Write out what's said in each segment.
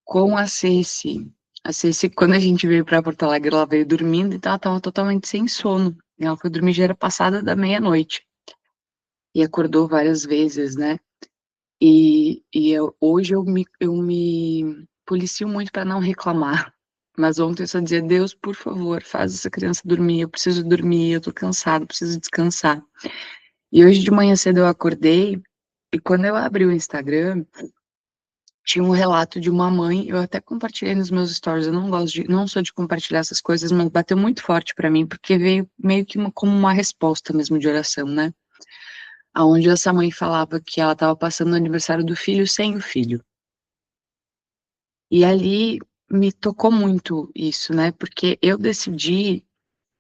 com a Ceci. A Ceci, quando a gente veio para Porto Alegre, ela veio dormindo, então ela estava totalmente sem sono. E ela foi dormir, já era passada da meia-noite. E acordou várias vezes, né? Hoje eu me policio muito para não reclamar. Mas ontem eu só dizia, Deus, por favor, faz essa criança dormir. Eu preciso dormir, eu tô cansado, preciso descansar. E hoje de manhã cedo eu acordei, e quando eu abri o Instagram, tinha um relato de uma mãe, eu até compartilhei nos meus stories, eu não sou de compartilhar essas coisas, mas bateu muito forte pra mim, porque veio meio que como uma resposta mesmo de oração, né? Aonde essa mãe falava que ela estava passando o aniversário do filho sem o filho. E ali me tocou muito isso, né? Porque eu decidi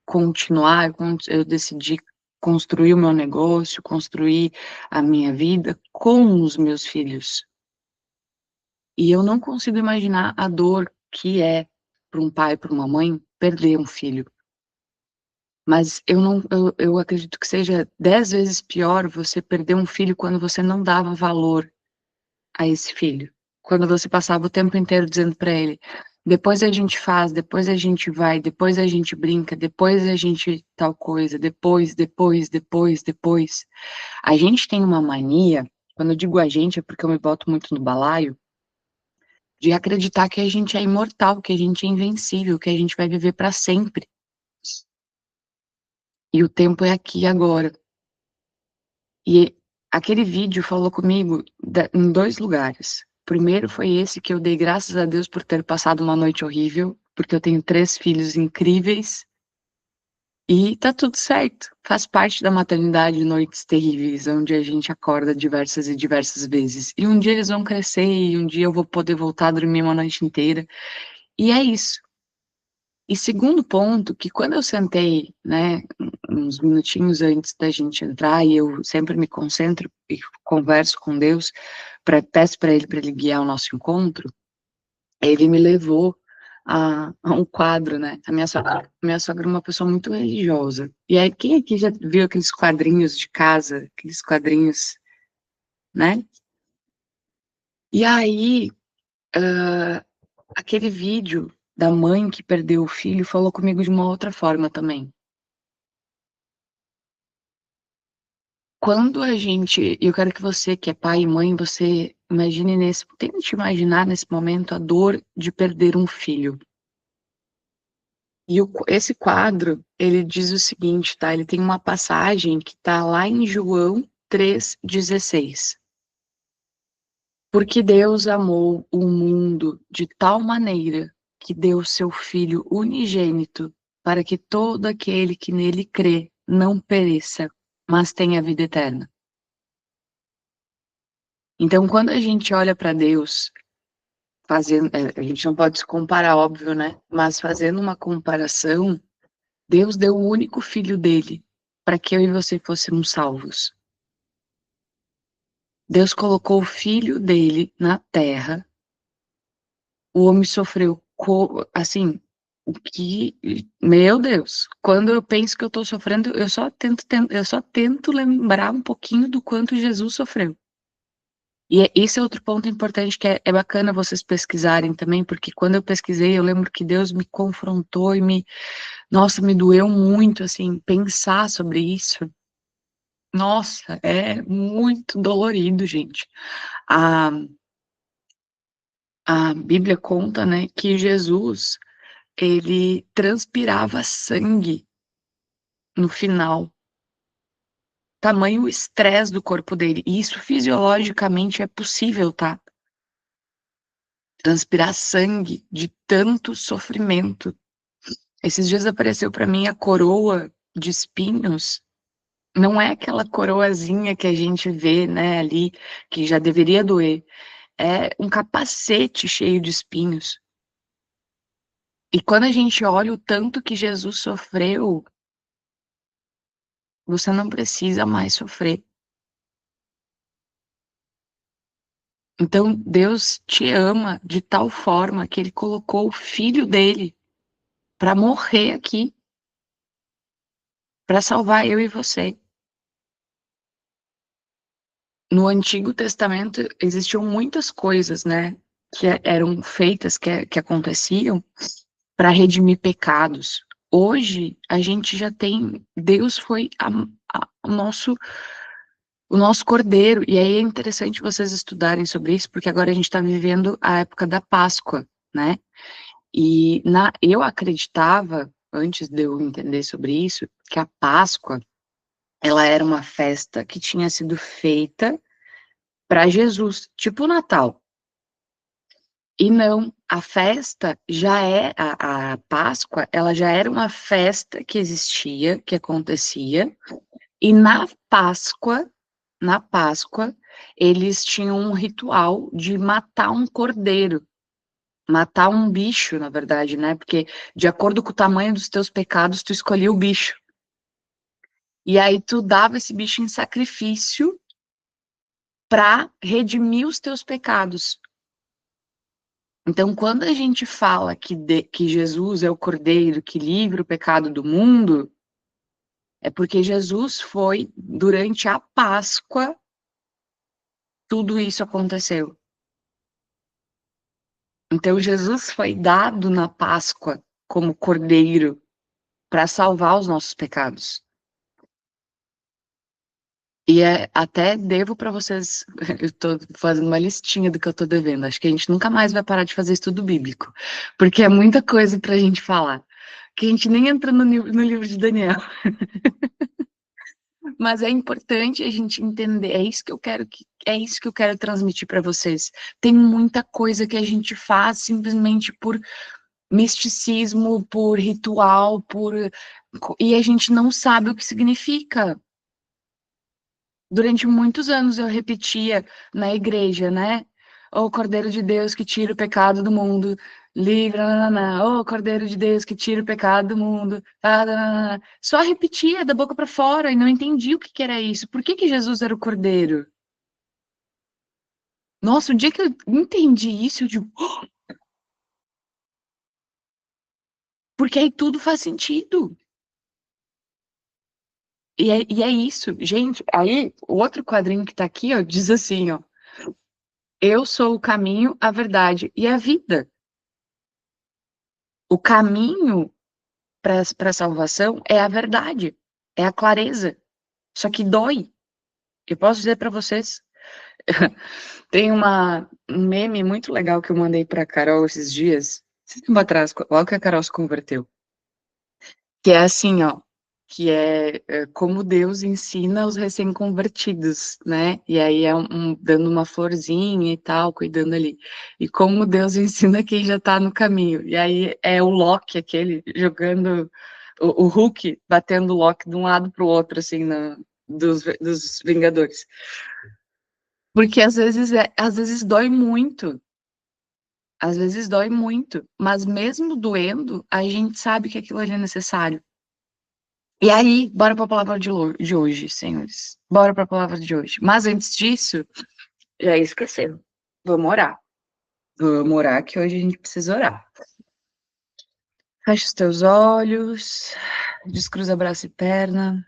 continuar, eu decidi construir o meu negócio, construir a minha vida com os meus filhos. E eu não consigo imaginar a dor que é para um pai, para uma mãe, perder um filho. Mas eu acredito que seja 10 vezes pior você perder um filho quando você não dava valor a esse filho. Quando você passava o tempo inteiro dizendo para ele: depois a gente faz, depois a gente vai, depois a gente brinca, depois a gente tal coisa, depois. A gente tem uma mania, quando eu digo a gente é porque eu me boto muito no balaio, de acreditar que a gente é imortal, que a gente é invencível, que a gente vai viver para sempre. E o tempo é aqui e agora. E aquele vídeo falou comigo em 2 lugares. Primeiro foi esse que eu dei graças a Deus por ter passado uma noite horrível, porque eu tenho 3 filhos incríveis e tá tudo certo. Faz parte da maternidade, noites terríveis, onde a gente acorda diversas e diversas vezes. E um dia eles vão crescer e um dia eu vou poder voltar a dormir uma noite inteira. E é isso. E segundo ponto, que quando eu sentei, né, uns minutinhos antes da gente entrar, e eu sempre me concentro e converso com Deus, peço para ele guiar o nosso encontro, ele me levou a um quadro, né? A minha sogra é uma pessoa muito religiosa. E aí, quem aqui já viu aqueles quadrinhos de casa, aqueles quadrinhos, né? E aí, aquele vídeo da mãe que perdeu o filho falou comigo de uma outra forma também. Quando a gente, eu quero que você, que é pai e mãe, você imagine tente imaginar nesse momento a dor de perder um filho. E esse quadro, ele diz o seguinte, tá? Ele tem uma passagem que tá lá em João 3,16. Porque Deus amou o mundo de tal maneira que deu seu Filho unigênito para que todo aquele que nele crê não pereça, mas tenha vida eterna. Então, quando a gente olha para Deus, a gente não pode se comparar, óbvio, né? Mas fazendo uma comparação, Deus deu o único filho dele para que eu e você fôssemos salvos. Deus colocou o filho dele na terra, o homem sofreu, assim, o que, meu Deus, quando eu penso que eu tô sofrendo, eu só tento lembrar um pouquinho do quanto Jesus sofreu. E esse é outro ponto importante que é bacana vocês pesquisarem também, porque quando eu pesquisei, eu lembro que Deus me confrontou e nossa, me doeu muito, assim, pensar sobre isso. Nossa, é muito dolorido, gente. A, a Bíblia conta, né, que Jesus, ele transpirava sangue no final. Tamanho o estresse do corpo dele. E isso fisiologicamente é possível, tá? Transpirar sangue de tanto sofrimento. Esses dias apareceu para mim a coroa de espinhos. Não é aquela coroazinha que a gente vê, né, ali, que já deveria doer. É um capacete cheio de espinhos. E quando a gente olha o tanto que Jesus sofreu, você não precisa mais sofrer. Então, Deus te ama de tal forma que ele colocou o filho dele para morrer aqui, para salvar eu e você. No Antigo Testamento existiam muitas coisas, né? que eram feitas, que aconteciam para redimir pecados. Hoje, a gente já tem, Deus foi o nosso cordeiro, e aí é interessante vocês estudarem sobre isso, porque agora a gente está vivendo a época da Páscoa, né? E eu acreditava, antes de eu entender sobre isso, que a Páscoa, ela era uma festa que tinha sido feita para Jesus, tipo o Natal. E não, a festa já é, a Páscoa, ela já era uma festa que existia, que acontecia, e na Páscoa, eles tinham um ritual de matar um cordeiro, matar um bicho, na verdade, né? Porque de acordo com o tamanho dos teus pecados, tu escolhia o bicho. E aí tu dava esse bicho em sacrifício para redimir os teus pecados. Então, quando a gente fala que Jesus é o cordeiro que livra o pecado do mundo, é porque Jesus foi, durante a Páscoa, tudo isso aconteceu. Então, Jesus foi dado na Páscoa como cordeiro para salvar os nossos pecados. E até devo para vocês, eu estou fazendo uma listinha do que eu estou devendo. Acho que a gente nunca mais vai parar de fazer estudo bíblico, porque é muita coisa para a gente falar, que a gente nem entra no livro de Daniel. Mas é importante a gente entender, é isso que eu quero transmitir para vocês. Tem muita coisa que a gente faz simplesmente por misticismo, por ritual, e a gente não sabe o que significa. Durante muitos anos eu repetia na igreja, né? Ô Cordeiro de Deus que tira o pecado do mundo, livra, nanana. Ô Cordeiro de Deus que tira o pecado do mundo, nanana. Só repetia da boca para fora e não entendia o que era isso. Por que Jesus era o Cordeiro? Nossa, o dia que eu entendi isso, eu digo, "Oh!" Porque aí tudo faz sentido. E é isso, gente. Aí, o outro quadrinho que tá aqui, ó, diz assim, ó. Eu sou o caminho, a verdade e a vida. O caminho para a salvação é a verdade, é a clareza. Só que dói. Eu posso dizer para vocês, tem um meme muito legal que eu mandei para Carol esses dias, esse tempo atrás, logo que a Carol se converteu, que é assim, ó, que é como Deus ensina os recém-convertidos, né? E aí é dando uma florzinha e tal, cuidando ali. E como Deus ensina quem já tá no caminho. E aí é o Loki, aquele, jogando o Hulk, batendo o Loki de um lado pro outro, assim, dos Vingadores. Porque às vezes dói muito. Às vezes dói muito, mas mesmo doendo, a gente sabe que aquilo ali é necessário. E aí, bora para a palavra de hoje, senhores. Bora para a palavra de hoje. Mas antes disso, já esqueceu. Vamos orar. Vamos orar, que hoje a gente precisa orar. Fecha os teus olhos, descruza braço e perna.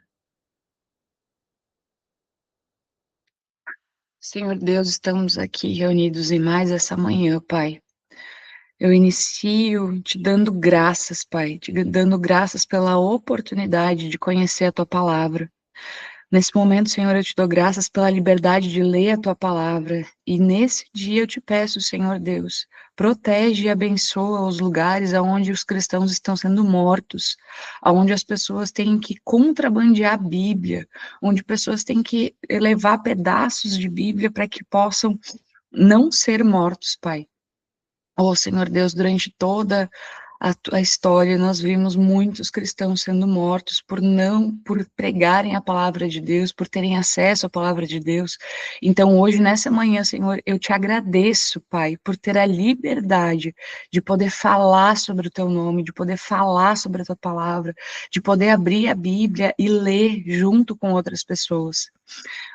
Senhor Deus, estamos aqui reunidos em mais essa manhã, Pai. Eu inicio te dando graças, Pai, te dando graças pela oportunidade de conhecer a Tua palavra. Nesse momento, Senhor, eu te dou graças pela liberdade de ler a tua palavra. E nesse dia eu te peço, Senhor Deus, protege e abençoa os lugares onde os cristãos estão sendo mortos, onde as pessoas têm que contrabandear a Bíblia, onde pessoas têm que levar pedaços de Bíblia para que possam não ser mortos, Pai. Oh, Senhor Deus, durante toda a história, nós vimos muitos cristãos sendo mortos por pregarem a palavra de Deus, por terem acesso à palavra de Deus. Então, hoje, nessa manhã, Senhor, eu te agradeço, Pai, por ter a liberdade de poder falar sobre o teu nome, de poder falar sobre a tua palavra, de poder abrir a Bíblia e ler junto com outras pessoas.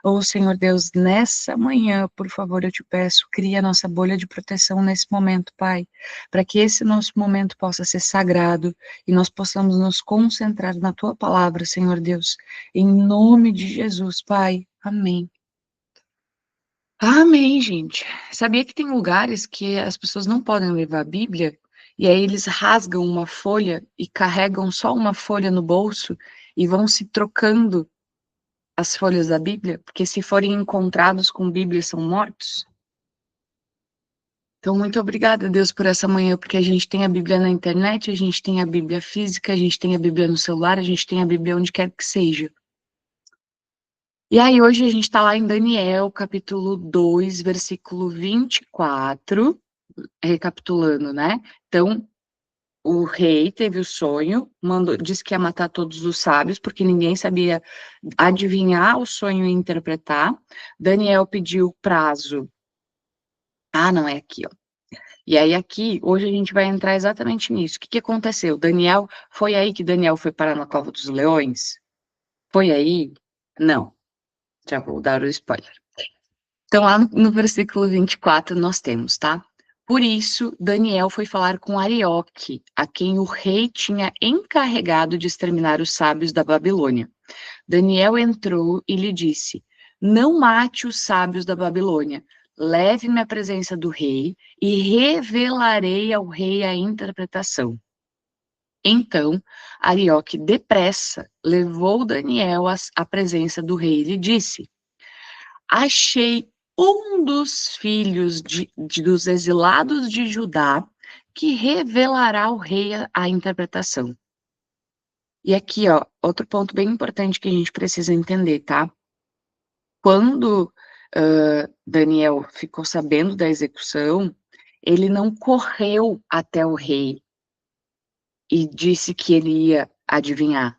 Oh, Senhor Deus, nessa manhã, por favor, eu te peço, cria a nossa bolha de proteção nesse momento, Pai, para que esse nosso momento possa ser sagrado e nós possamos nos concentrar na Tua palavra, Senhor Deus, em nome de Jesus, Pai. Amém. Amém, gente. Sabia que tem lugares que as pessoas não podem levar a Bíblia, e aí eles rasgam uma folha e carregam só uma folha no bolso e vão se trocando as folhas da Bíblia, porque se forem encontrados com Bíblia são mortos? Então, muito obrigada, Deus, por essa manhã, porque a gente tem a Bíblia na internet, a gente tem a Bíblia física, a gente tem a Bíblia no celular, a gente tem a Bíblia onde quer que seja. E aí, hoje a gente está lá em Daniel, capítulo 2, versículo 24, recapitulando, né? Então, o rei teve o sonho, mandou, disse que ia matar todos os sábios, porque ninguém sabia adivinhar o sonho e interpretar. Daniel pediu prazo. Ah, não, é aqui, ó. E aí aqui, hoje a gente vai entrar exatamente nisso. O que que aconteceu? Daniel, foi aí que Daniel foi parar na cova dos leões? Foi aí? Não, já vou dar o spoiler. Então lá no versículo 24 nós temos, tá? Por isso, Daniel foi falar com Arioque, a quem o rei tinha encarregado de exterminar os sábios da Babilônia. Daniel entrou e lhe disse: Não mate os sábios da Babilônia. Leve-me à presença do rei e revelarei ao rei a interpretação. Então, Arioque, depressa, levou Daniel à presença do rei e lhe disse: Achei um dos filhos dos exilados de Judá que revelará ao rei a interpretação. E aqui, ó, outro ponto bem importante que a gente precisa entender, tá? Quando Daniel ficou sabendo da execução, ele não correu até o rei e disse que ele ia adivinhar.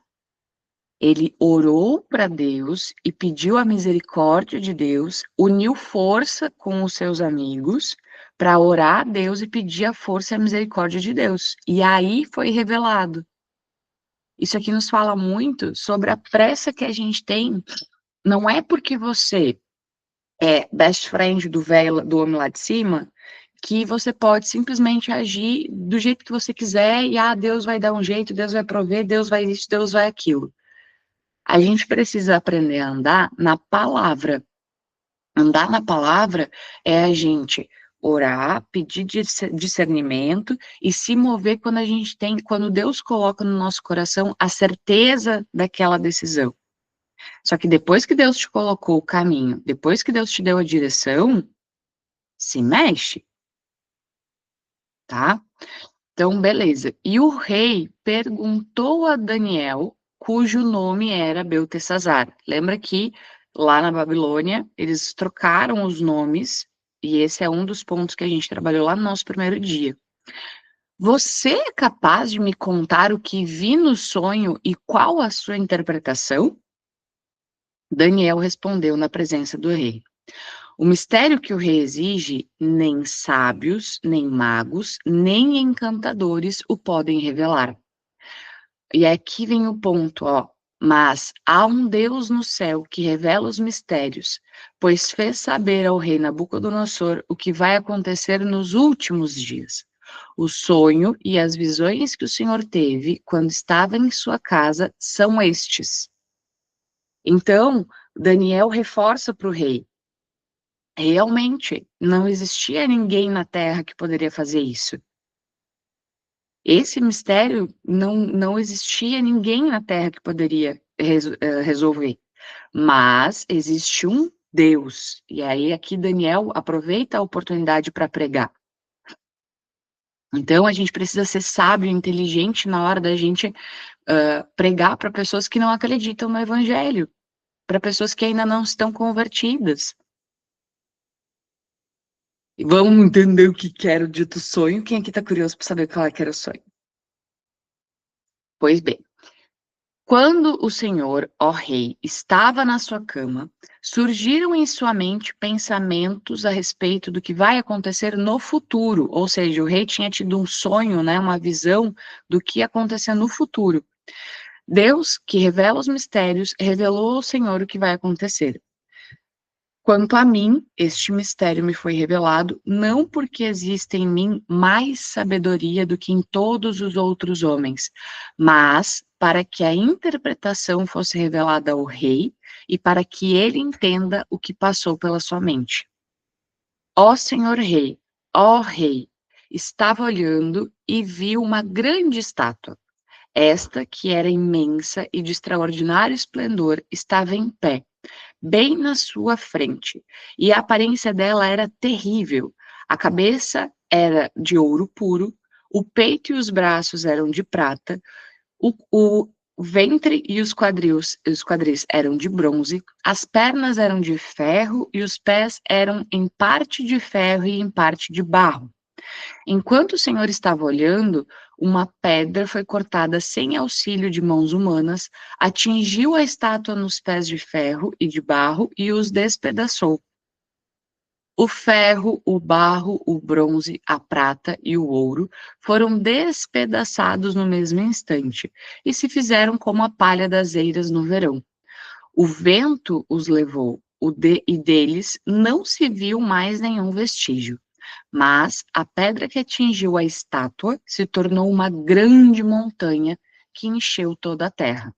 Ele orou para Deus e pediu a misericórdia de Deus, uniu força com os seus amigos para orar a Deus e pedir a força e a misericórdia de Deus. E aí foi revelado. Isso aqui nos fala muito sobre a pressa que a gente tem. Não é porque você é best friend do velho, do homem lá de cima, que você pode simplesmente agir do jeito que você quiser e, Deus vai dar um jeito, Deus vai prover, Deus vai isso, Deus vai aquilo. A gente precisa aprender a andar na palavra. Andar na palavra é a gente orar, pedir discernimento e se mover quando a gente tem, quando Deus coloca no nosso coração a certeza daquela decisão. Só que depois que Deus te colocou o caminho, depois que Deus te deu a direção, se mexe, tá? Então, beleza. E o rei perguntou a Daniel, cujo nome era Beltesazar. Lembra que lá na Babilônia eles trocaram os nomes, e esse é um dos pontos que a gente trabalhou lá no nosso primeiro dia. Você é capaz de me contar o que vi no sonho e qual a sua interpretação? Daniel respondeu na presença do rei. O mistério que o rei exige, nem sábios, nem magos, nem encantadores o podem revelar. E aqui vem o ponto, ó. Mas há um Deus no céu que revela os mistérios, pois fez saber ao rei Nabucodonosor o que vai acontecer nos últimos dias. O sonho e as visões que o Senhor teve quando estava em sua casa são estes. Então, Daniel reforça para o rei. Realmente, não existia ninguém na terra que poderia fazer isso. Esse mistério não existia ninguém na terra que poderia resolver. Mas existe um Deus. E aí aqui Daniel aproveita a oportunidade para pregar. Então a gente precisa ser sábio e inteligente na hora da gente pregar para pessoas que não acreditam no evangelho, para pessoas que ainda não estão convertidas. Vamos entender o que era o dito sonho? Quem aqui está curioso para saber qual é que era o sonho? Pois bem, quando o Senhor, ó Rei, estava na sua cama, surgiram em sua mente pensamentos a respeito do que vai acontecer no futuro. Ou seja, o rei tinha tido um sonho, né, uma visão do que ia acontecer no futuro. Deus, que revela os mistérios, revelou ao Senhor o que vai acontecer. Quanto a mim, este mistério me foi revelado, não porque existe em mim mais sabedoria do que em todos os outros homens, mas para que a interpretação fosse revelada ao rei e para que ele entenda o que passou pela sua mente. Ó Senhor Rei, ó Rei, estava olhando e viu uma grande estátua. Esta, que era imensa e de extraordinário esplendor, estava em pé, bem na sua frente, e a aparência dela era terrível. A cabeça era de ouro puro, o peito e os braços eram de prata, o ventre e os quadris eram de bronze, as pernas eram de ferro e os pés eram em parte de ferro e em parte de barro. Enquanto o Senhor estava olhando, uma pedra foi cortada sem auxílio de mãos humanas, atingiu a estátua nos pés de ferro e de barro e os despedaçou. O ferro, o barro, o bronze, a prata e o ouro foram despedaçados no mesmo instante e se fizeram como a palha das eiras no verão. O vento os levou, e deles não se viu mais nenhum vestígio. Mas a pedra que atingiu a estátua se tornou uma grande montanha que encheu toda a terra.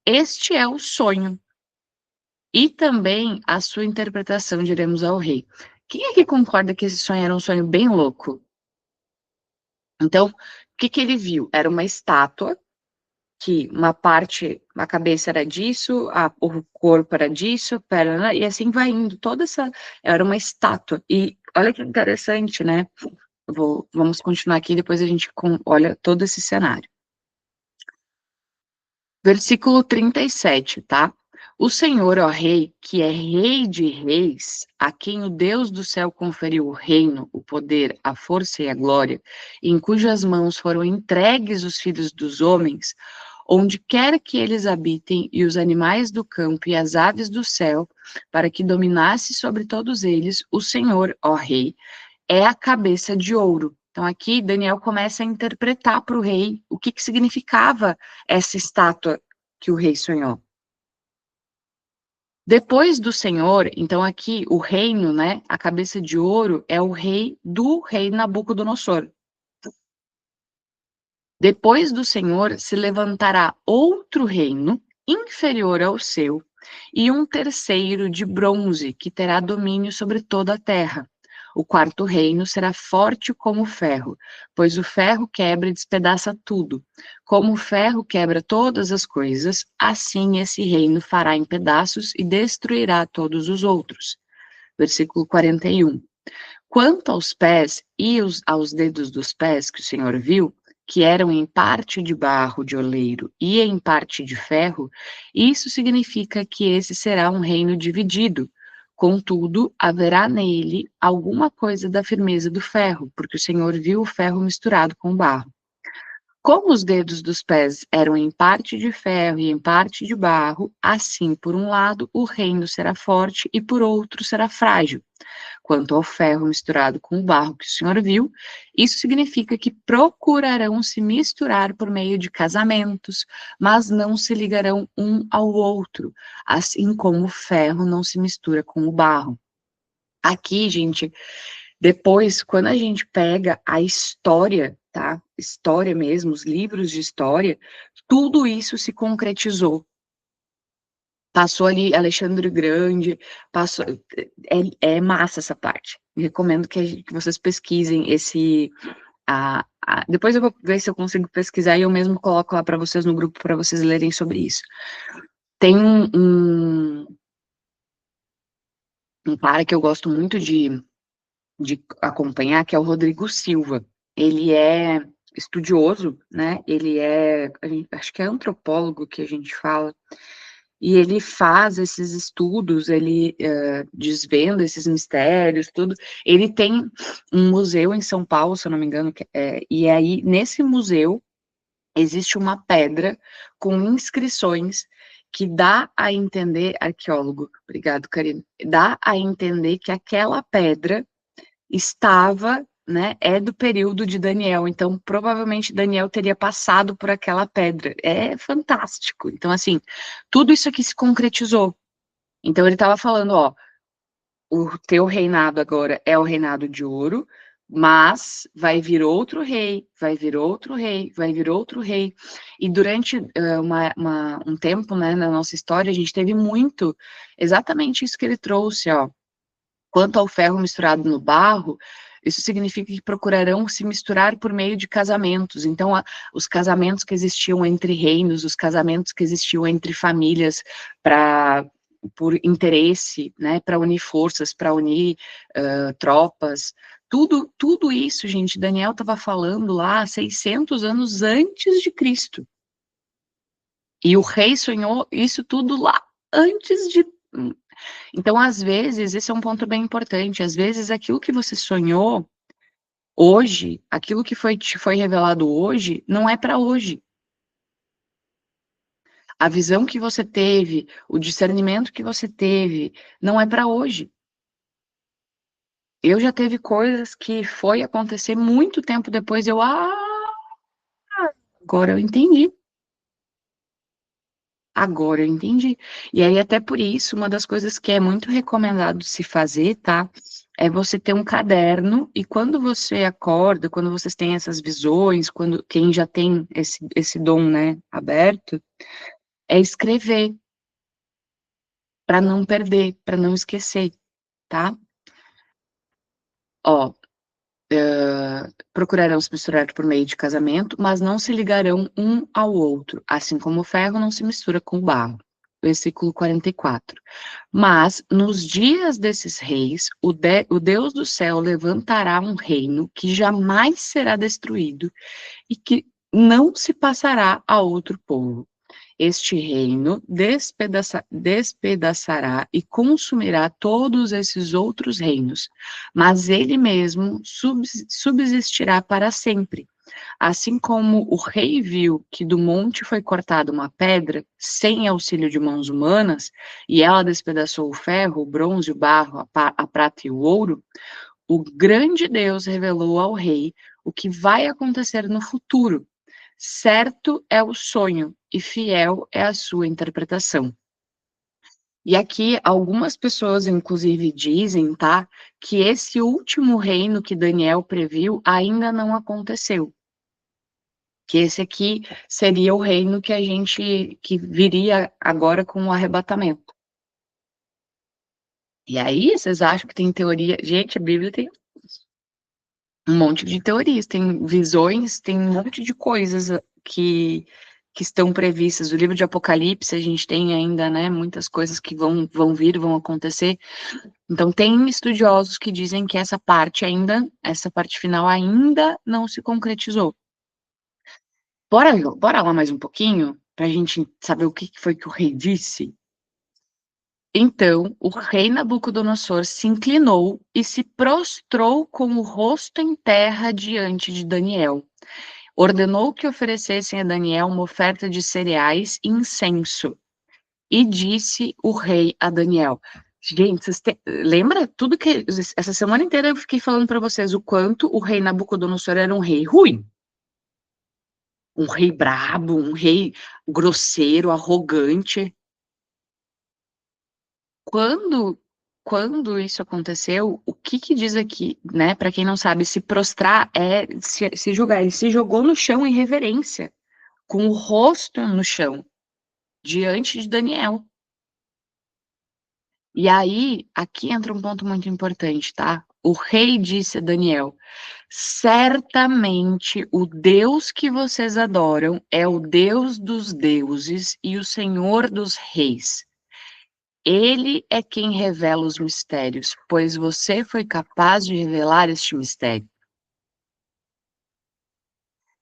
Este é o sonho e também a sua interpretação, diremos ao rei. Quem é que concorda que esse sonho era um sonho bem louco? Então, o que que ele viu? Era uma estátua que uma parte, a cabeça era disso, o corpo era disso, a perna, e assim vai indo. Toda essa era uma estátua. E olha que interessante, né? Vamos continuar aqui, depois a gente olha todo esse cenário. Versículo 37, tá? O Senhor, ó Rei, que é Rei de reis, a quem o Deus do céu conferiu o reino, o poder, a força e a glória, em cujas mãos foram entregues os filhos dos homens, onde quer que eles habitem, e os animais do campo e as aves do céu, para que dominasse sobre todos eles, o Senhor, ó Rei, é a cabeça de ouro. Então, aqui Daniel começa a interpretar para o rei o que significava essa estátua que o rei sonhou. Depois do Senhor, então aqui o reino, né, a cabeça de ouro é o rei do rei Nabucodonosor. Depois do Senhor se levantará outro reino inferior ao seu, e um terceiro de bronze, que terá domínio sobre toda a terra. O quarto reino será forte como o ferro, pois o ferro quebra e despedaça tudo. Como o ferro quebra todas as coisas, assim esse reino fará em pedaços e destruirá todos os outros. Versículo 41. Quanto aos pés e aos dedos dos pés que o Senhor viu, que eram em parte de barro de oleiro e em parte de ferro, isso significa que esse será um reino dividido. Contudo, haverá nele alguma coisa da firmeza do ferro, porque o Senhor viu o ferro misturado com o barro. Como os dedos dos pés eram em parte de ferro e em parte de barro, assim, por um lado, o reino será forte e por outro será frágil. Quanto ao ferro misturado com o barro que o Senhor viu, isso significa que procurarão se misturar por meio de casamentos, mas não se ligarão um ao outro, assim como o ferro não se mistura com o barro. Aqui, gente, depois, quando a gente pega a história, tá? História mesmo, os livros de história, tudo isso se concretizou. Passou ali Alexandre o Grande, passou, é massa essa parte. Recomendo que vocês pesquisem esse. Depois eu vou ver se eu consigo pesquisar e eu mesmo coloco lá para vocês no grupo para vocês lerem sobre isso. Tem um cara que eu gosto muito de acompanhar, que é o Rodrigo Silva. Ele é estudioso, né? Ele é, acho que é antropólogo que a gente fala. E ele faz esses estudos, ele desvenda esses mistérios, tudo. Ele tem um museu em São Paulo, se eu não me engano, e aí nesse museu existe uma pedra com inscrições que dá a entender, arqueólogo, obrigado, Karina, dá a entender que aquela pedra estava, né, é do período de Daniel, então provavelmente Daniel teria passado por aquela pedra. É fantástico. Então, assim, tudo isso aqui se concretizou. Então, ele estava falando, ó, o teu reinado agora é o reinado de ouro, mas vai vir outro rei, vai vir outro rei, vai vir outro rei. E durante um tempo, né, na nossa história, a gente teve muito, exatamente isso que ele trouxe, ó, Quanto ao ferro misturado no barro, isso significa que procurarão se misturar por meio de casamentos. Então, os casamentos que existiam entre reinos, os casamentos que existiam entre famílias para por interesse, né, para unir forças, para unir tropas, tudo isso, gente, Daniel estava falando lá 600 anos antes de Cristo. E o rei sonhou isso tudo lá antes de. Então, às vezes, esse é um ponto bem importante. Às vezes, aquilo que você sonhou hoje, aquilo que te foi revelado hoje, não é para hoje. A visão que você teve, o discernimento que você teve, não é para hoje. Eu já teve coisas que foi acontecer muito tempo depois, agora eu entendi. Agora eu entendi. E aí, até por isso, uma das coisas que é muito recomendado se fazer, tá? É você ter um caderno e quando você acorda, quando vocês têm essas visões, quando quem já tem esse dom, né, aberto, é escrever para não perder, para não esquecer, tá? Ó, procurarão se misturar por meio de casamento, mas não se ligarão um ao outro, assim como o ferro não se mistura com o barro. Versículo 44. Mas, nos dias desses reis, o Deus do céu levantará um reino que jamais será destruído e que não se passará a outro povo. Este reino despedaçará e consumirá todos esses outros reinos, mas ele mesmo subsistirá para sempre. Assim como o rei viu que do monte foi cortada uma pedra, sem auxílio de mãos humanas, e ela despedaçou o ferro, o bronze, o barro, a prata e o ouro, o grande Deus revelou ao rei o que vai acontecer no futuro. Certo é o sonho e fiel é a sua interpretação. E aqui algumas pessoas, inclusive, dizem, tá, que esse último reino que Daniel previu ainda não aconteceu. Que esse aqui seria o reino que viria agora com o arrebatamento. E aí, vocês acham que tem teoria? Gente, a Bíblia tem um monte de teorias, tem visões, tem um monte de coisas que estão previstas. O livro de Apocalipse, a gente tem ainda, né, muitas coisas que vão vir, vão acontecer. Então, tem estudiosos que dizem que essa parte final ainda não se concretizou. Bora lá mais um pouquinho, para a gente saber o que foi que o rei disse? Então, o rei Nabucodonosor se inclinou e se prostrou com o rosto em terra diante de Daniel. Ordenou que oferecessem a Daniel uma oferta de cereais e incenso. E disse o rei a Daniel. Gente, lembra tudo que essa semana inteira eu fiquei falando para vocês o quanto o rei Nabucodonosor era um rei ruim, um rei brabo, um rei grosseiro, arrogante. Quando quando isso aconteceu, o que que diz aqui, né, para quem não sabe, se prostrar é se jogar, ele se jogou no chão em reverência, com o rosto no chão, diante de Daniel. E aí, aqui entra um ponto muito importante, tá? O rei disse a Daniel: certamente o Deus que vocês adoram é o Deus dos deuses e o Senhor dos reis. Ele é quem revela os mistérios, pois você foi capaz de revelar este mistério.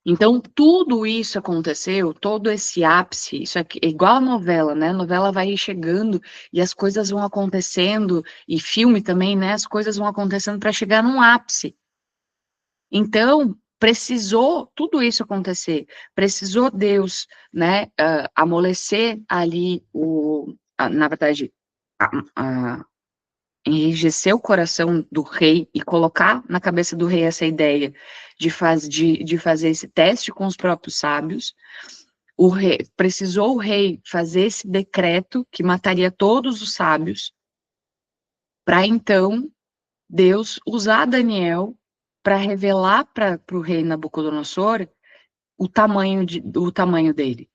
Então, tudo isso aconteceu, todo esse ápice, isso aqui, é igual a novela, né? A novela vai chegando e as coisas vão acontecendo, e filme também, né? As coisas vão acontecendo para chegar num ápice. Então, precisou tudo isso acontecer, precisou Deus, né, amolecer ali na verdade, a, enrijecer o coração do rei e colocar na cabeça do rei essa ideia de fazer esse teste com os próprios sábios. Precisou o rei fazer esse decreto que mataria todos os sábios, para então Deus usar Daniel para revelar para o rei Nabucodonosor o tamanho dele.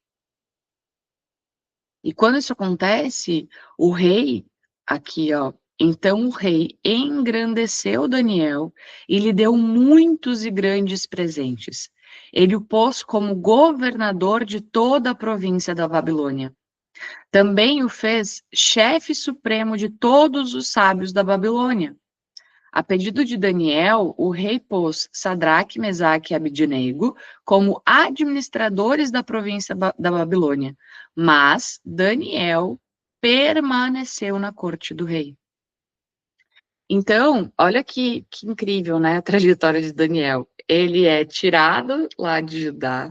E quando isso acontece, o rei, aqui, ó, Então o rei engrandeceu Daniel e lhe deu muitos e grandes presentes. Ele o pôs como governador de toda a província da Babilônia. Também o fez chefe supremo de todos os sábios da Babilônia. A pedido de Daniel, o rei pôs Sadraque, Mesaque e Abidnego como administradores da província da Babilônia. Mas Daniel permaneceu na corte do rei. Então, olha que incrível, né, a trajetória de Daniel. Ele é tirado lá de Judá,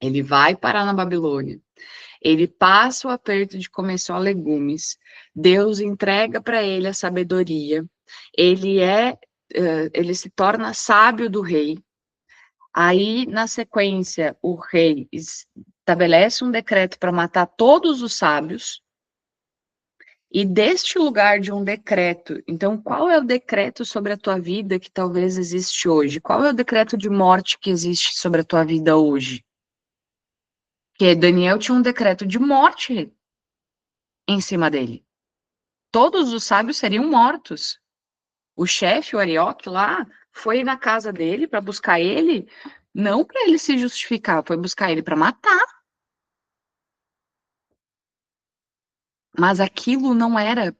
ele vai parar na Babilônia, ele passa o aperto de comer só legumes, Deus entrega para ele a sabedoria, ele se torna sábio do rei. Aí, na sequência, o rei estabelece um decreto para matar todos os sábios. E deste lugar de um decreto, então, qual é o decreto sobre a tua vida que talvez existe hoje? Qual é o decreto de morte que existe sobre a tua vida hoje? Porque Daniel tinha um decreto de morte em cima dele. Todos os sábios seriam mortos. O chefe, o Arioque lá, foi na casa dele para buscar ele, não para ele se justificar, foi buscar ele para matar. Mas aquilo não era,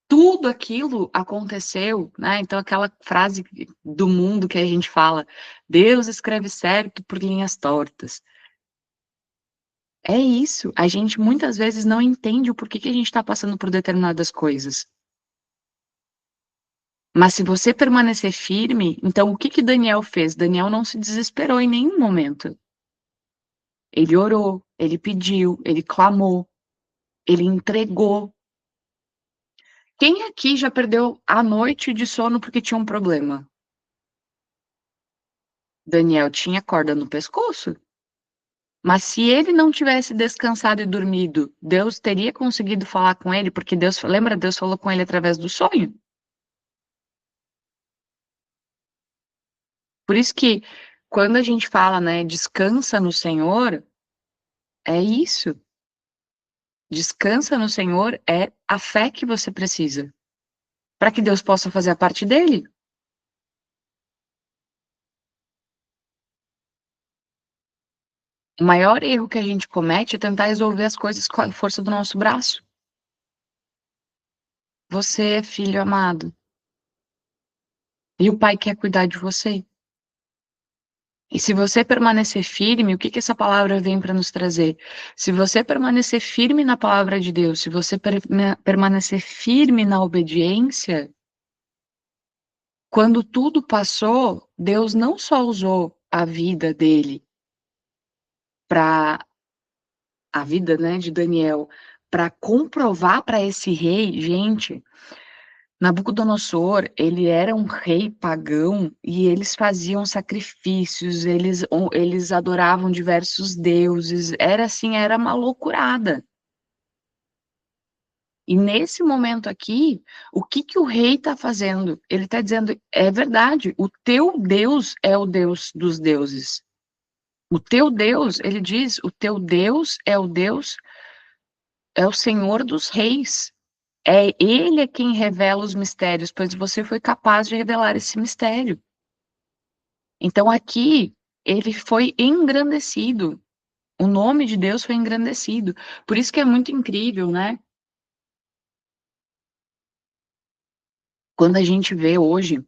tudo aquilo aconteceu, né? Então, aquela frase do mundo que a gente fala, Deus escreve certo por linhas tortas. É isso, a gente muitas vezes não entende o porquê que a gente está passando por determinadas coisas. Mas se você permanecer firme, então o que que Daniel fez? Daniel não se desesperou em nenhum momento. Ele orou, ele pediu, ele clamou, ele entregou. Quem aqui já perdeu a noite de sono porque tinha um problema? Daniel tinha corda no pescoço. Mas se ele não tivesse descansado e dormido, Deus teria conseguido falar com ele, porque Deus, lembra, Deus falou com ele através do sonho. Por isso que quando a gente fala, né, descansa no Senhor, é isso. Descansa no Senhor é a fé que você precisa, para que Deus possa fazer a parte dele. O maior erro que a gente comete é tentar resolver as coisas com a força do nosso braço. Você é filho amado, e o Pai quer cuidar de você. E se você permanecer firme, o que que essa palavra vem para nos trazer? Se você permanecer firme na palavra de Deus, se você permanecer firme na obediência, quando tudo passou, Deus não só usou a vida dele para a vida, né, de Daniel, para comprovar para esse rei, gente, Nabucodonosor, ele era um rei pagão e eles faziam sacrifícios, eles adoravam diversos deuses, era assim, era uma loucurada. E nesse momento aqui, o que que o rei está fazendo? Ele está dizendo, é verdade, o teu Deus é o Deus dos deuses. O teu Deus, ele diz, o teu Deus é o Deus, é o Senhor dos reis. É ele é quem revela os mistérios, pois você foi capaz de revelar esse mistério. Então aqui ele foi engrandecido. O nome de Deus foi engrandecido. Por isso que é muito incrível, né? Quando a gente vê hoje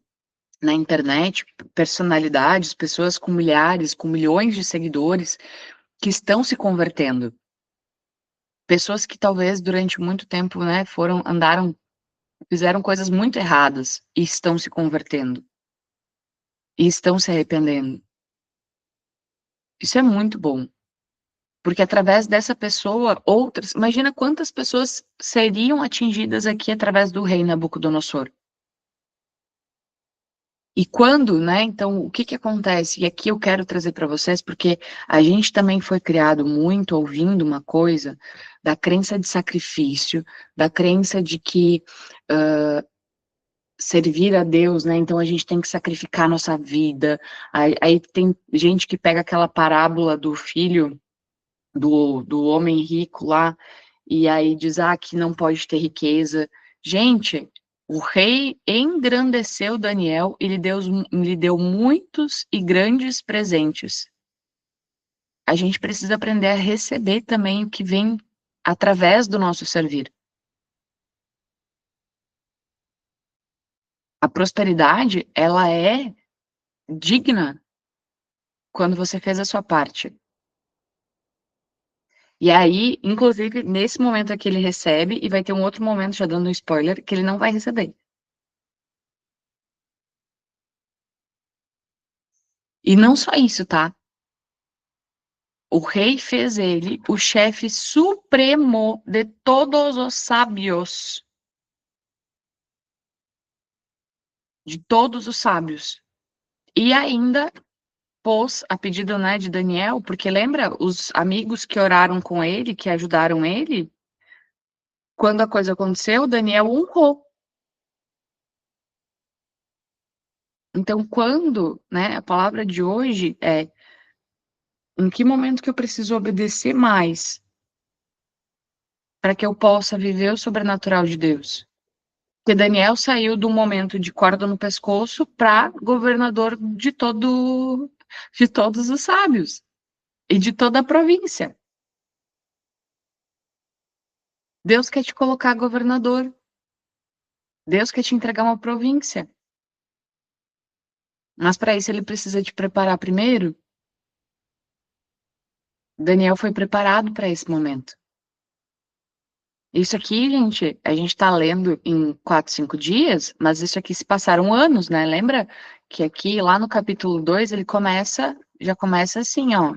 na internet personalidades, pessoas com milhares, com milhões de seguidores que estão se convertendo. Pessoas que talvez durante muito tempo, né, fizeram coisas muito erradas e estão se convertendo e estão se arrependendo. Isso é muito bom, porque através dessa pessoa, outras, imagina quantas pessoas seriam atingidas aqui através do rei Nabucodonosor. E quando, né, então, o que que acontece? E aqui eu quero trazer para vocês, porque a gente também foi criado muito ouvindo uma coisa da crença de sacrifício, da crença de que servir a Deus, né, então a gente tem que sacrificar a nossa vida. Aí tem gente que pega aquela parábola do filho do homem rico lá, e aí diz, que não pode ter riqueza, Gente, o rei engrandeceu Daniel e lhe deu muitos e grandes presentes. A gente precisa aprender a receber também o que vem através do nosso servir. A prosperidade, ela é digna quando você fez a sua parte. E aí, inclusive, nesse momento aqui ele recebe, e vai ter um outro momento, já dando um spoiler, que ele não vai receber. E não só isso, tá? O rei fez ele o chefe supremo de todos os sábios, de todos os sábios. E ainda pôs, a pedido, né, de Daniel, porque lembra os amigos que oraram com ele, que ajudaram ele? Quando a coisa aconteceu, Daniel honrou. Então, quando, né, a palavra de hoje é em que momento que eu preciso obedecer mais para que eu possa viver o sobrenatural de Deus? Porque Daniel saiu de um momento de corda no pescoço para governador de todos os sábios e de toda a província. Deus quer te colocar governador. Deus quer te entregar uma província. Mas para isso ele precisa te preparar primeiro. Daniel foi preparado para esse momento. Isso aqui, gente, a gente está lendo em 4, 5 dias, mas isso aqui se passaram anos, né? Lembra que aqui, lá no capítulo 2 ele já começa assim, ó,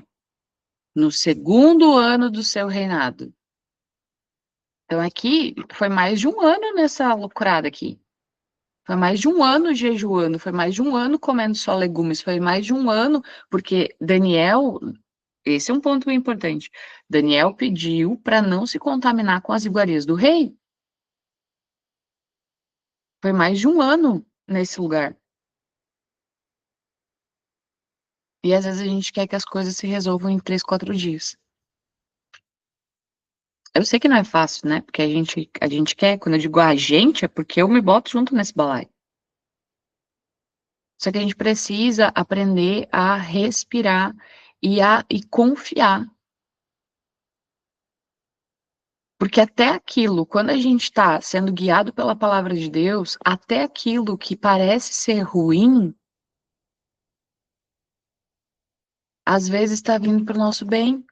no segundo ano do seu reinado. Então aqui foi mais de um ano nessa loucurada aqui. Foi mais de um ano jejuando, foi mais de um ano comendo só legumes, foi mais de um ano, porque Daniel, esse é um ponto importante. Daniel pediu para não se contaminar com as iguarias do rei. Foi mais de um ano nesse lugar. E às vezes a gente quer que as coisas se resolvam em 3, 4 dias. Eu sei que não é fácil, né? Porque a gente quer, quando eu digo a gente, é porque eu me boto junto nesse balaio. Só que a gente precisa aprender a respirar e confiar. Porque até aquilo, quando a gente está sendo guiado pela palavra de Deus, até aquilo que parece ser ruim, às vezes está vindo para o nosso bem.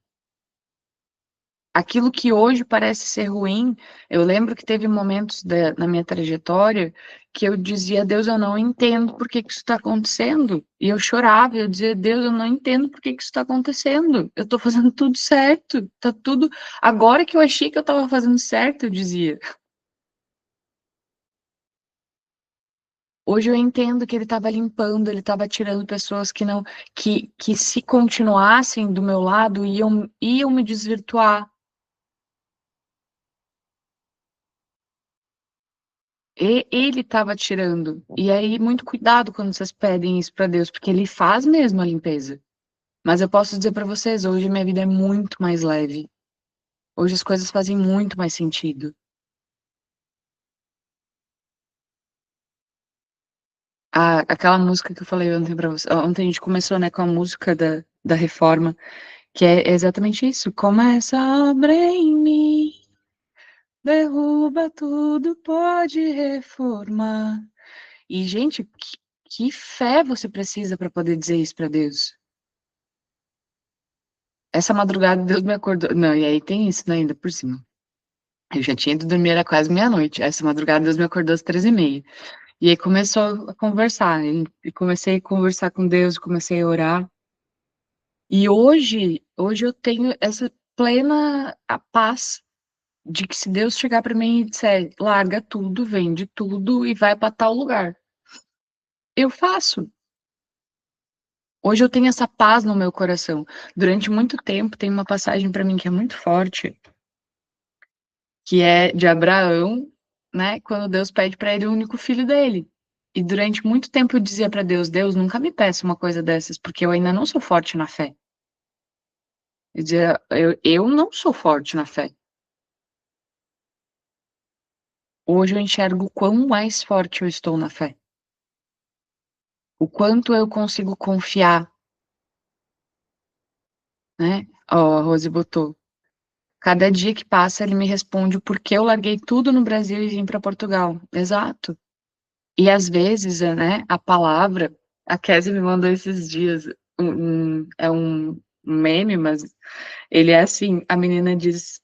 Aquilo que hoje parece ser ruim, eu lembro que teve momentos na minha trajetória que eu dizia, Deus, eu não entendo por que que isso está acontecendo. E eu chorava, eu dizia, Deus, eu não entendo por que que isso está acontecendo. Eu estou fazendo tudo certo, tá tudo. Agora que eu achei que eu estava fazendo certo, eu dizia. Hoje eu entendo que ele estava limpando, ele estava tirando pessoas que não, que se continuassem do meu lado iam me desvirtuar. E ele estava tirando. E aí, muito cuidado quando vocês pedem isso para Deus, porque ele faz mesmo a limpeza. Mas eu posso dizer para vocês, hoje minha vida é muito mais leve. Hoje as coisas fazem muito mais sentido. Aquela música que eu falei ontem para você, ontem a gente começou, né, com a música da Reforma, que é exatamente isso. Começa a obra em mim, derruba tudo, pode reformar. E, gente, que fé você precisa para poder dizer isso para Deus? Essa madrugada Deus me acordou. Não, e aí tem isso, né, ainda por cima. Eu já tinha ido dormir, era quase meia-noite. Essa madrugada Deus me acordou às 3h30. E aí começou a conversar. E comecei a conversar com Deus, comecei a orar. E hoje eu tenho essa plena a paz de que se Deus chegar para mim e disser, larga tudo, vende tudo e vai para tal lugar, eu faço. Hoje eu tenho essa paz no meu coração. Durante muito tempo tem uma passagem para mim que é muito forte, que é de Abraão, né, quando Deus pede para ele o único filho dele. E durante muito tempo eu dizia para Deus, Deus, nunca me peça uma coisa dessas, porque eu ainda não sou forte na fé. Eu dizia, eu não sou forte na fé. Hoje eu enxergo o quão mais forte eu estou na fé. O quanto eu consigo confiar, né? Ó, a Rose botou. Cada dia que passa, ele me responde o porquê eu larguei tudo no Brasil e vim para Portugal. Exato. E às vezes, né, a palavra, a Kézia me mandou esses dias, é um meme, mas ele é assim, a menina diz,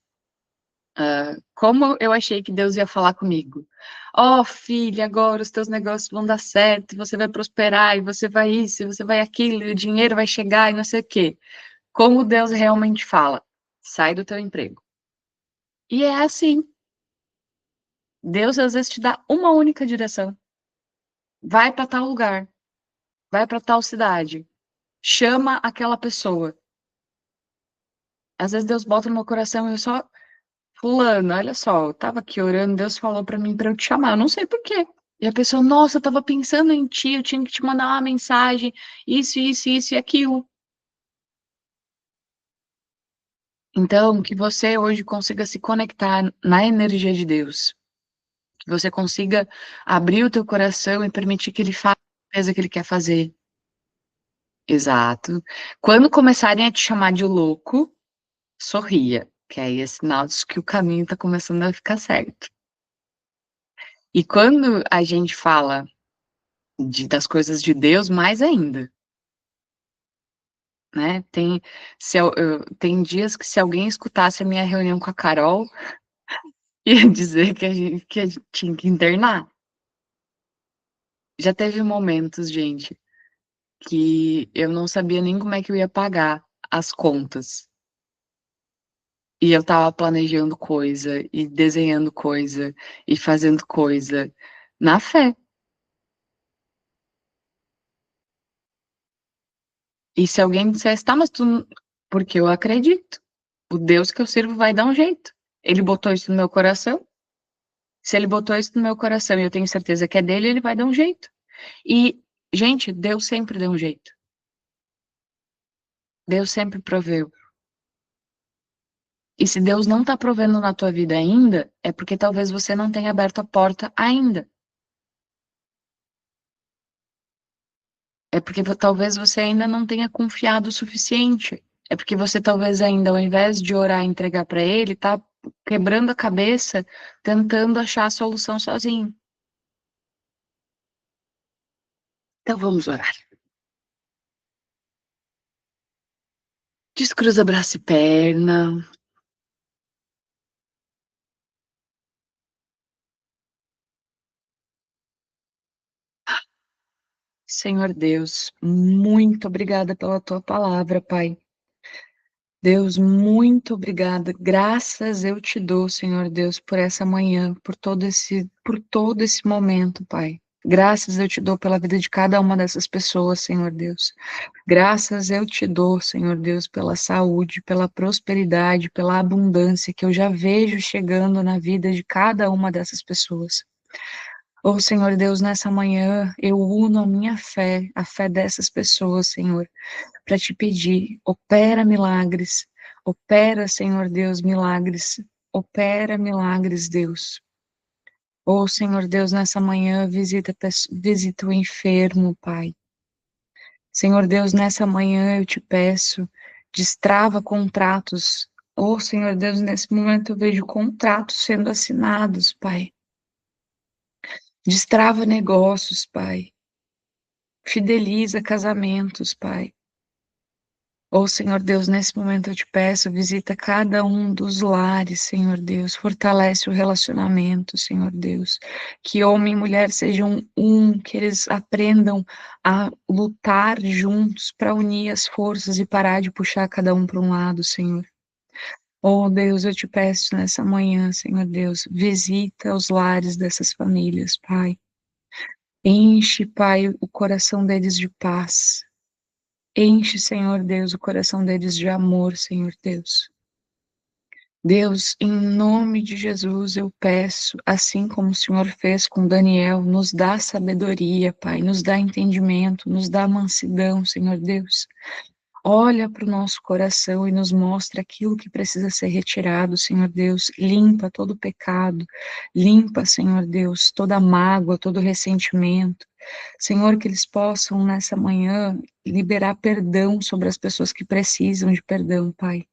como eu achei que Deus ia falar comigo. Ó, filha, agora os teus negócios vão dar certo, e você vai prosperar, e você vai isso, e você vai aquilo, e o dinheiro vai chegar, e não sei o quê. Como Deus realmente fala, sai do teu emprego. E é assim, Deus às vezes te dá uma única direção. Vai para tal lugar, vai para tal cidade, chama aquela pessoa. Às vezes Deus bota no meu coração e eu só, fulano, olha só, eu tava aqui orando, Deus falou para mim para eu te chamar, eu não sei por quê. E a pessoa, nossa, eu tava pensando em ti, eu tinha que te mandar uma mensagem, isso e aquilo. Então, que você hoje consiga se conectar na energia de Deus, que você consiga abrir o teu coração e permitir que ele faça a coisa que ele quer fazer. Exato. Quando começarem a te chamar de louco, sorria, que aí é sinal de que o caminho está começando a ficar certo. E quando a gente fala das coisas de Deus, mais ainda, né? Tem dias que se alguém escutasse a minha reunião com a Carol, ia dizer que a gente tinha que internar. Já teve momentos, gente, que eu não sabia nem como é que eu ia pagar as contas. E eu estava planejando coisa, e desenhando coisa, e fazendo coisa, na fé. E se alguém dissesse, tá, mas tu. Porque eu acredito. O Deus que eu sirvo vai dar um jeito. Ele botou isso no meu coração. Se ele botou isso no meu coração e eu tenho certeza que é dele, ele vai dar um jeito. E, gente, Deus sempre deu um jeito. Deus sempre proveu. E se Deus não está provendo na tua vida ainda, é porque talvez você não tenha aberto a porta ainda. É porque talvez você ainda não tenha confiado o suficiente. É porque você talvez ainda, ao invés de orar e entregar para ele, tá quebrando a cabeça, tentando achar a solução sozinho. Então vamos orar. Descruza braço e perna. Senhor Deus, muito obrigada pela tua palavra, Pai. Deus, muito obrigada. Graças eu te dou, Senhor Deus, por essa manhã, por todo esse momento, Pai. Graças eu te dou pela vida de cada uma dessas pessoas, Senhor Deus. Graças eu te dou, Senhor Deus, pela saúde, pela prosperidade, pela abundância que eu já vejo chegando na vida de cada uma dessas pessoas. Oh, Senhor Deus, nessa manhã eu uno a minha fé, a fé dessas pessoas, Senhor, para te pedir, opera, Senhor Deus, milagres, opera milagres, Deus. Oh, Senhor Deus, nessa manhã visita o enfermo, Pai. Senhor Deus, nessa manhã eu te peço, destrava contratos. Oh, Senhor Deus, nesse momento eu vejo contratos sendo assinados, Pai. Destrava negócios, Pai. Fideliza casamentos, Pai. Oh, Senhor Deus, nesse momento eu te peço, visita cada um dos lares, Senhor Deus, fortalece o relacionamento, Senhor Deus, que homem e mulher sejam um, que eles aprendam a lutar juntos para unir as forças e parar de puxar cada um para um lado, Senhor. Oh, Deus, eu te peço nessa manhã, Senhor Deus, visita os lares dessas famílias, Pai. Enche, Pai, o coração deles de paz. Enche, Senhor Deus, o coração deles de amor, Senhor Deus. Deus, em nome de Jesus, eu peço, assim como o Senhor fez com Daniel, nos dá sabedoria, Pai, nos dá entendimento, nos dá mansidão, Senhor Deus. olha para o nosso coração e nos mostra aquilo que precisa ser retirado, Senhor Deus. Limpa todo o pecado, limpa, Senhor Deus, toda a mágoa, todo o ressentimento. Senhor, que eles possam nessa manhã liberar perdão sobre as pessoas que precisam de perdão, Pai.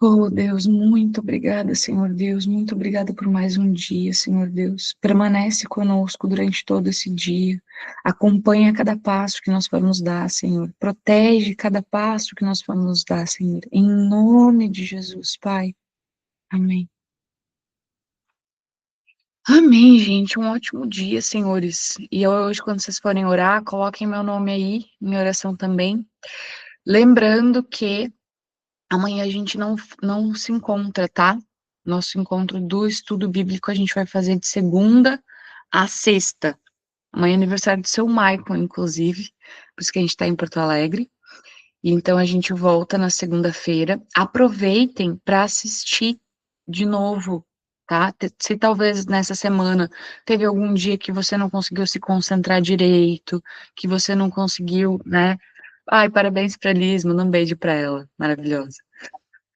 Oh, Deus, muito obrigada, Senhor Deus, muito obrigada por mais um dia, Senhor Deus. Permanece conosco durante todo esse dia. Acompanha cada passo que nós formos dar, Senhor. Protege cada passo que nós formos dar, Senhor. Em nome de Jesus, Pai. Amém. Amém, gente. Um ótimo dia, senhores. E hoje, quando vocês forem orar, coloquem meu nome aí, minha oração também. Lembrando que amanhã a gente não se encontra, tá? Nosso encontro do estudo bíblico a gente vai fazer de segunda a sexta. Amanhã é aniversário do seu Michael, inclusive, por isso que a gente está em Porto Alegre. E então a gente volta na segunda-feira. Aproveitem para assistir de novo, tá? Se talvez nessa semana teve algum dia que você não conseguiu se concentrar direito, que você não conseguiu, né? Ai, parabéns pra Liz, manda um beijo pra ela, maravilhosa.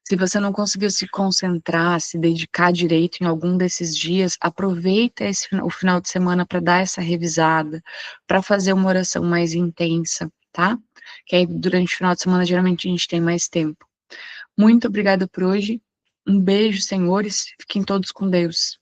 Se você não conseguiu se concentrar, se dedicar direito em algum desses dias, aproveita o final de semana para dar essa revisada, para fazer uma oração mais intensa, tá? Que aí durante o final de semana geralmente a gente tem mais tempo. Muito obrigada por hoje. Um beijo, senhores. Fiquem todos com Deus.